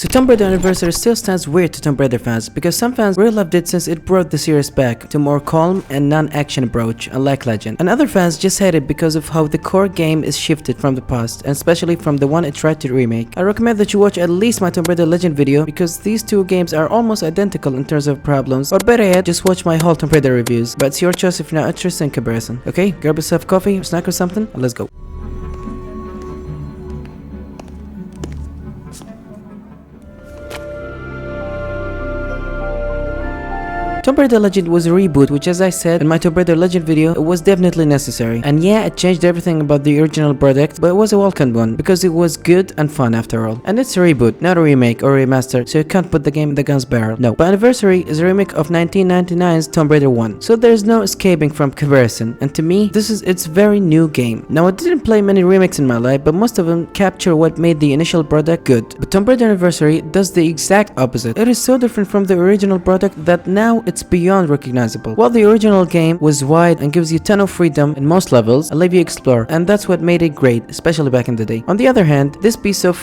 So Tomb Raider Anniversary still stands weird to Tomb Raider fans because some fans really loved it since it brought the series back to a more calm and non-action approach, unlike Legend. And other fans just hate it because of how the core game is shifted from the past, and especially from the one it tried to remake. I recommend that you watch at least my Tomb Raider Legend video because these two games are almost identical in terms of problems, or better yet, just watch my whole Tomb Raider reviews. But it's your choice if you're not interested in comparison. Okay, grab yourself coffee, a snack or something, and let's go. Tomb Raider Legend was a reboot, which, as I said in my Tomb Raider Legend video, it was definitely necessary. And yeah, it changed everything about the original product, but it was a welcomed one because it was good and fun after all. And it's a reboot, not a remake or a remaster, so you can't put the game in the gun's barrel. No, but Anniversary is a remake of 1999's Tomb Raider 1, so there's no escaping from comparison. And to me, this is its very new game. Now, I didn't play many remakes in my life, but most of them capture what made the initial product good. But Tomb Raider Anniversary does the exact opposite. It is so different from the original product that now it's beyond recognizable. While the original game was wide and gives you a ton of freedom in most levels and let you explore, and that's what made it great, especially back in the day. On the other hand, this piece of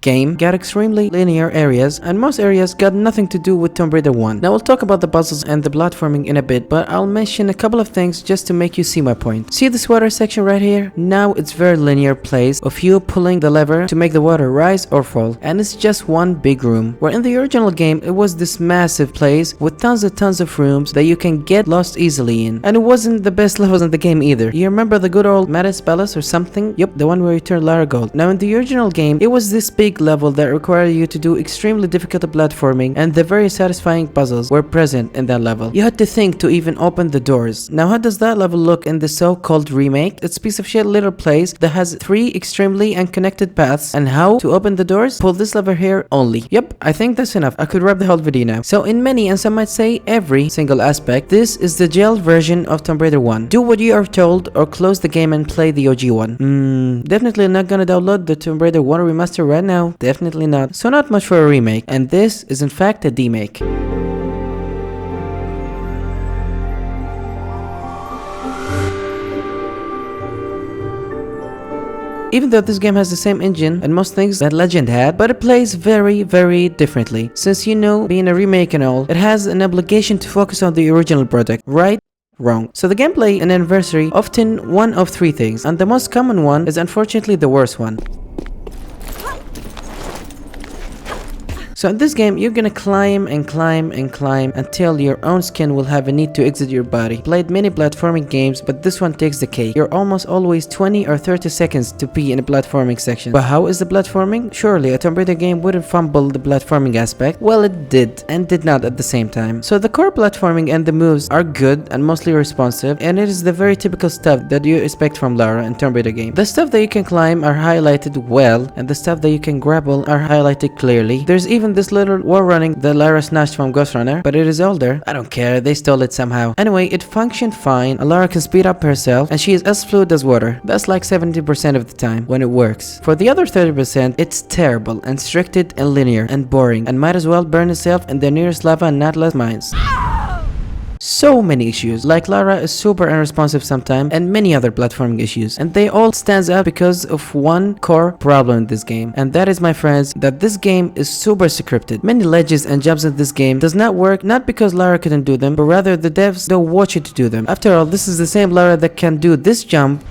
game got extremely linear areas, and most areas got nothing to do with Tomb Raider 1. Now we'll talk about the puzzles and the platforming in a bit, but I'll mention a couple of things just to make you see my point. See this water section right here? Now it's very linear place of you pulling the lever to make the water rise or fall, and it's just one big room. Where in the original game it was this massive place with tons of rooms that you can get lost easily in, and it wasn't the best levels in the game either. You remember the good old Maris Palace or something? Yep, the one where you turn Lara gold. Now in the original game it was this big level that required you to do extremely difficult platforming, and the very satisfying puzzles were present in that level. You had to think to even open the doors. Now how does that level look in the so-called remake? It's a piece of shit little place that has 3 extremely unconnected paths, and how to open the doors? Pull this lever here only. Yep, I think that's enough. I could wrap the whole video now. So in many, and some might say every single aspect, this is the jailed version of Tomb Raider 1. Do what you are told or close the game and play the OG one. Definitely not gonna download the Tomb Raider 1 remaster right now. Definitely not. So not much for a remake, and this is in fact a demake. Even though this game has the same engine and most things that Legend had, but it plays very differently. Since you know, being a remake and all, it has an obligation to focus on the original product, right? Wrong. So the gameplay in Anniversary often one of 3 things, and the most common one is unfortunately the worst one. So in this game, you're gonna climb until your own skin will have a need to exit your body. Played many platforming games, but this one takes the cake. You're almost always 20 or 30 seconds to be in a platforming section. But how is the platforming? Surely a Tomb Raider game wouldn't fumble the platforming aspect. Well, it did, and did not at the same time. So the core platforming and the moves are good and mostly responsive, and it is the very typical stuff that you expect from Lara in Tomb Raider game. The stuff that you can climb are highlighted well, and the stuff that you can grapple are highlighted clearly. There's even this little wall running that Lara snatched from Ghost Runner, but it is older. I don't care, they stole it somehow. Anyway, it functioned fine, and Lara can speed up herself, and she is as fluid as water. That's like 70% of the time when it works. For the other 30%, it's terrible and restricted and linear and boring, and might as well burn itself in the nearest lava and not less mines. So many issues, like Lara is super unresponsive sometimes, and many other platforming issues, and they all stands out because of one core problem in this game, and that is, my friends, that this game is super scripted. Many ledges and jumps in this game does not work, not because Lara couldn't do them, but rather the devs don't want you to do them. After all, this is the same Lara that can do this jump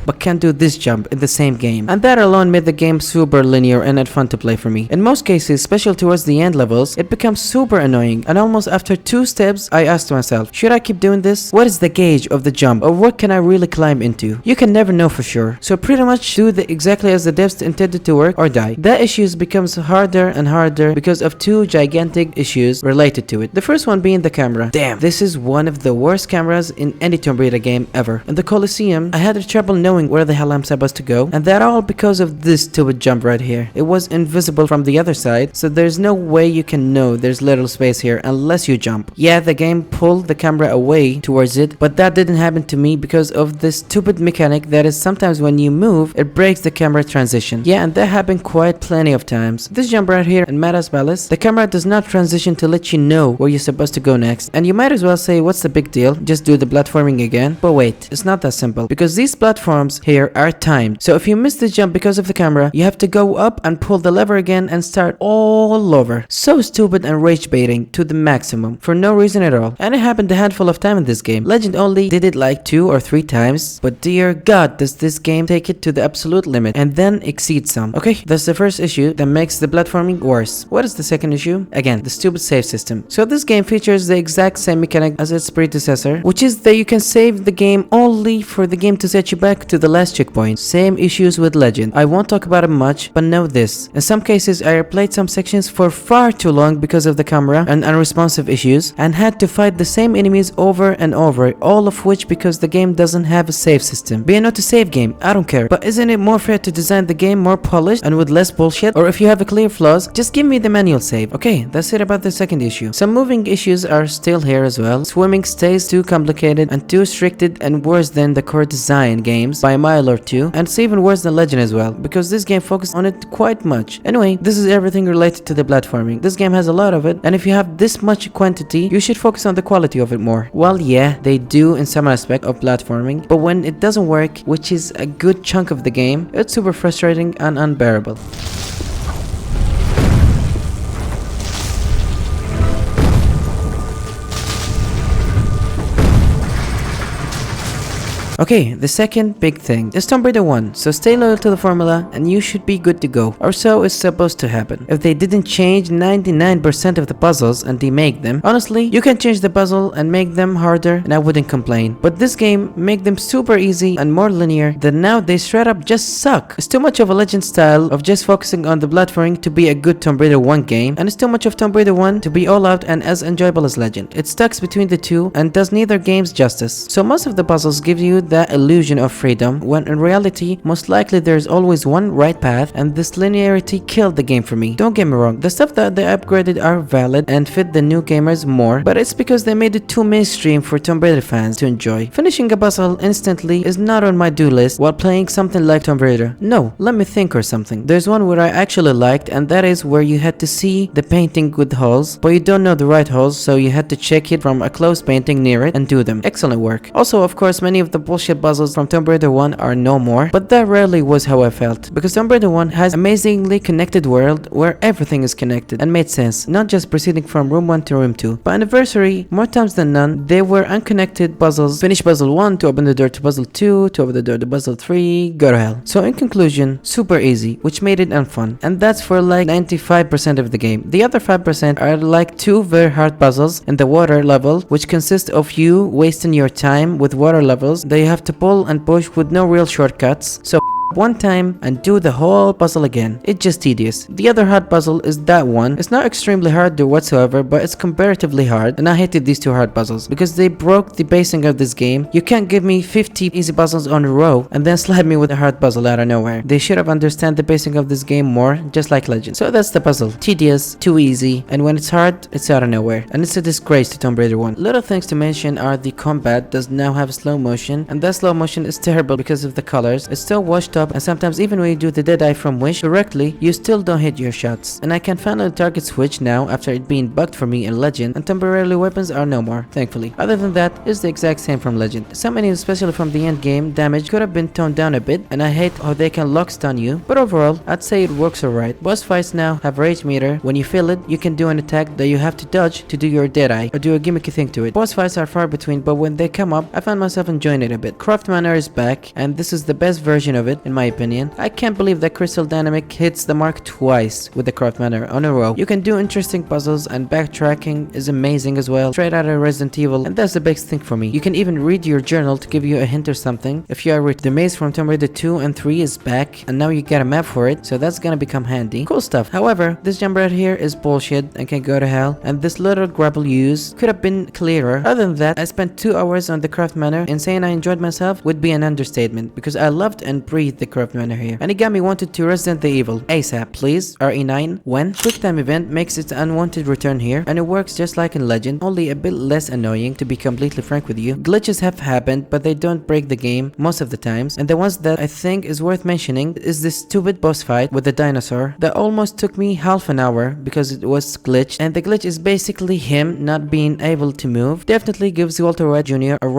but can't do this jump in the same game, and that alone made the game super linear and not fun to play for me. In most cases, especially towards the end levels, it becomes super annoying, and almost after 2 steps I asked myself, should I keep doing this? What is the gauge of the jump, or what can I really climb into? You can never know for sure, so pretty much do exactly as the devs intended to work or die. That issues becomes harder and harder because of 2 gigantic issues related to it. The first one being the camera. Damn, this is one of the worst cameras in any Tomb Raider game ever. In the Colosseum, I had trouble knowing where the hell I'm supposed to go, and that all because of this stupid jump right here. It was invisible from the other side, so there's no way you can know there's little space here unless you jump. Yeah, the game pulled the camera away towards it, but that didn't happen to me because of this stupid mechanic that is sometimes when you move, it breaks the camera transition. Yeah, and that happened quite plenty of times. This jump right here in Mada's Palace, the camera does not transition to let you know where you're supposed to go next, and you might as well say, what's the big deal? Just do the platforming again. But wait, it's not that simple, because these platforms platforms here are timed. So if you miss the jump because of the camera, you have to go up and pull the lever again and start all over. So stupid and rage baiting to the maximum for no reason at all. And it happened a handful of times in this game. Legend only did it like 2 or 3 times, but dear god does this game take it to the absolute limit and then exceed some. Okay, that's the first issue that makes the platforming worse. What is the second issue? Again, the stupid save system. So this game features the exact same mechanic as its predecessor, which is that you can save the game only for the game to set you back to the last checkpoint. Same issues with Legend. I won't talk about it much, but know this. In some cases, I replayed some sections for far too long because of the camera and unresponsive issues, and had to fight the same enemies over and over, all of which because the game doesn't have a save system. Be it not a save game, I don't care. But isn't it more fair to design the game more polished and with less bullshit? Or if you have a clear flaws, just give me the manual save. Okay, that's it about the second issue. Some moving issues are still here as well. Swimming stays too complicated and too restricted and worse than the core design games by a mile or two, and it's even worse than Legend as well, because this game focused on it quite much. Anyway, this is everything related to the platforming. This game has a lot of it, and if you have this much quantity, you should focus on the quality of it more. Well, yeah, they do in some aspect of platforming, but when it doesn't work, which is a good chunk of the game, it's super frustrating and unbearable. Okay, the second big thing is Tomb Raider 1, so stay loyal to the formula and you should be good to go, or so is supposed to happen. If they didn't change 99% of the puzzles and remake them, honestly, you can change the puzzle and make them harder and I wouldn't complain. But this game make them super easy and more linear, that now they straight up just suck. It's too much of a Legend style of just focusing on the platforming to be a good Tomb Raider 1 game, and it's too much of Tomb Raider 1 to be all out and as enjoyable as Legend. It stucks between the two and does neither games justice. So most of the puzzles give you that illusion of freedom, when in reality most likely there's always one right path, and this linearity killed the game for me. Don't get me wrong, the stuff that they upgraded are valid and fit the new gamers more, but it's because they made it too mainstream for Tomb Raider fans to enjoy. Finishing a puzzle instantly is not on my do list while playing something like Tomb Raider. No, let me think or something. There's one where I actually liked, and that is where you had to see the painting with holes, but you don't know the right holes, so you had to check it from a close painting near it and do them. Excellent work. Also, of course, many of the bullshit puzzles from Tomb Raider 1 are no more, but that rarely was how I felt, because Tomb Raider 1 has amazingly connected world where everything is connected and made sense, not just proceeding from room 1 to room 2. By Anniversary, more times than none, they were unconnected puzzles. Finish puzzle 1 to open the door to puzzle 2, to open the door to puzzle 3, go to hell. So in conclusion, super easy, which made it unfun, and that's for like 95% of the game. The other 5% are like 2 very hard puzzles in the water level, which consist of you wasting your time with water levels that you have to pull and push with no real shortcuts, so one time and do the whole puzzle again. It's just tedious. The other hard puzzle is that one. It's not extremely hard or whatsoever, but it's comparatively hard, and I hated these 2 hard puzzles because they broke the pacing of this game. You can't give me 50 easy puzzles on a row and then slap me with a hard puzzle out of nowhere. They should have understand the pacing of this game more, just like Legend. So that's the puzzle. Tedious, too easy, and when it's hard, it's out of nowhere, and it's a disgrace to Tomb Raider 1. Little things to mention are the combat does now have slow motion, and that slow motion is terrible because of the colors. It's still washed up, and sometimes even when you do the dead eye from Wish correctly, you still don't hit your shots. And I can finally target switch now after it being bugged for me in Legend, and temporarily weapons are no more, thankfully. Other than that, it's the exact same from Legend. Some enemies, especially from the end game, damage could have been toned down a bit, and I hate how they can lock stun you, but overall, I'd say it works alright. Boss fights now have rage meter. When you feel it, you can do an attack that you have to dodge to do your dead eye, or do a gimmicky thing to it. Boss fights are far between, but when they come up, I find myself enjoying it a bit. Craft Manor is back, and this is the best version of it, in my opinion. I can't believe that Crystal Dynamic hits the mark twice with the Craft Manor on a row. You can do interesting puzzles, and backtracking is amazing as well, straight out of Resident Evil, and that's the biggest thing for me. You can even read your journal to give you a hint or something. If you are rich, the maze from Tomb Raider 2 and 3 is back, and now you get a map for it, so that's gonna become handy. Cool stuff. However, this jump right here is bullshit and can go to hell, and this little grapple use could have been clearer. Other than that, I spent 2 hours on the Craft Manor, and saying I enjoyed myself would be an understatement, because I loved and breathed the curved manner here. And it got me wanted to Resident Evil ASAP. Please, RE9, when? QuickTime event makes its unwanted return here, and it works just like in Legend, only a bit less annoying to be completely frank with you. Glitches have happened, but they don't break the game most of the times, and the ones that I think is worth mentioning is this stupid boss fight with the dinosaur that almost took me half an hour because it was glitched, and the glitch is basically him not being able to move. Definitely gives Walter White Jr. a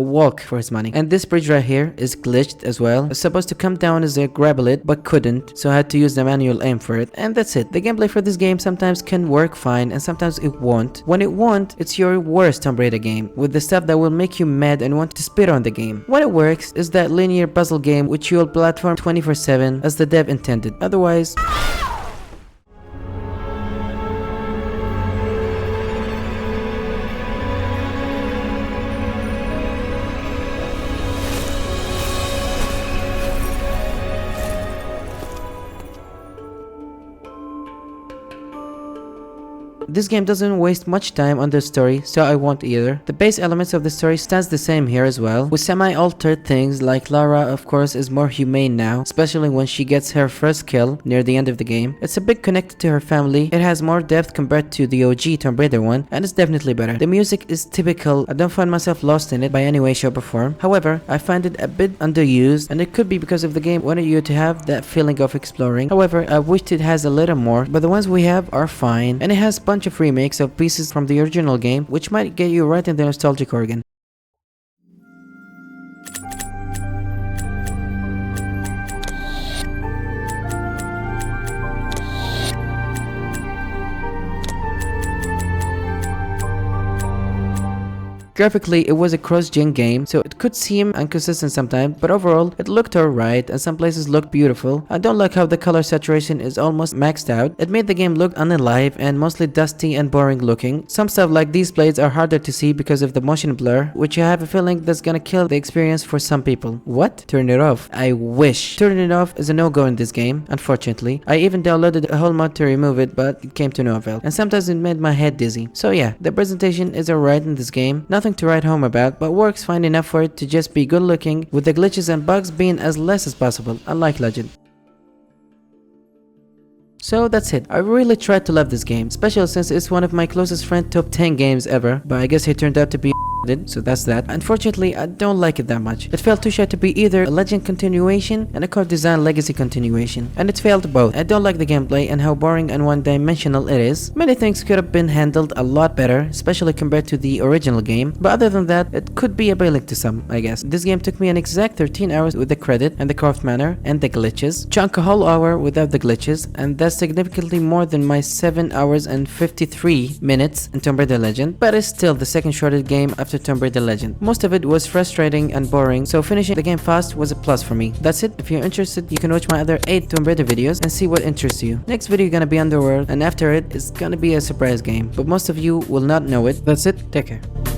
walk for his money. And this bridge right here is glitched as well. It's supposed to come down as a grapple it, but couldn't, so I had to use the manual aim for it, and that's it. The gameplay for this game sometimes can work fine and sometimes it won't. When it won't, it's your worst Tomb Raider game, with the stuff that will make you mad and want to spit on the game. When it works, is that linear puzzle game which you'll platform 24/7 as the dev intended. Otherwise, this game doesn't waste much time on the story, so I won't either. The base elements of the story stands the same here as well, with semi-altered things like Lara of course is more humane now, especially when she gets her first kill near the end of the game. It's a bit connected to her family, it has more depth compared to the OG Tomb Raider one, and it's definitely better. The music is typical, I don't find myself lost in it by any way, shape or form. However, I find it a bit underused, and it could be because of the game wanted you to have that feeling of exploring. However, I wished it has a little more, but the ones we have are fine, and it has a bunch of remakes of pieces from the original game, which might get you right in the nostalgic organ. Graphically, it was a cross-gen game, so it could seem inconsistent sometimes, but overall, it looked alright and some places looked beautiful. I don't like how the color saturation is almost maxed out. It made the game look unalive and mostly dusty and boring looking. Some stuff like these blades are harder to see because of the motion blur, which I have a feeling that's gonna kill the experience for some people. What? Turn it off. I wish. Turning it off is a no-go in this game, unfortunately. I even downloaded a whole mod to remove it, but it came to no avail. And sometimes it made my head dizzy. So yeah, the presentation is alright in this game. Nothing to write home about, but works fine enough for it to just be good looking, with the glitches and bugs being as less as possible, unlike Legend. So that's it. I really tried to love this game, especially since it's one of my closest friend top 10 games ever, but I guess he turned out to be so that's that. Unfortunately, I don't like it that much. It felt too shy to be either a Legend continuation and a Core Design Legacy continuation, and it failed both. I don't like the gameplay and how boring and one-dimensional it is. Many things could have been handled a lot better, especially compared to the original game, but other than that, it could be appealing to some, I guess. This game took me an exact 13 hours with the credit and the craft manner and the glitches, chunk a whole hour without the glitches, and that's significantly more than my 7 hours and 53 minutes in Tomb Raider Legend, but it's still the second shortest game after Tomb Raider Legend. Most of it was frustrating and boring, so finishing the game fast was a plus for me. That's it. If you're interested, you can watch my other 8 Tomb Raider videos and see what interests you. Next video gonna be Underworld, and after it, it's gonna be a surprise game, but most of you will not know it. That's it. Take care.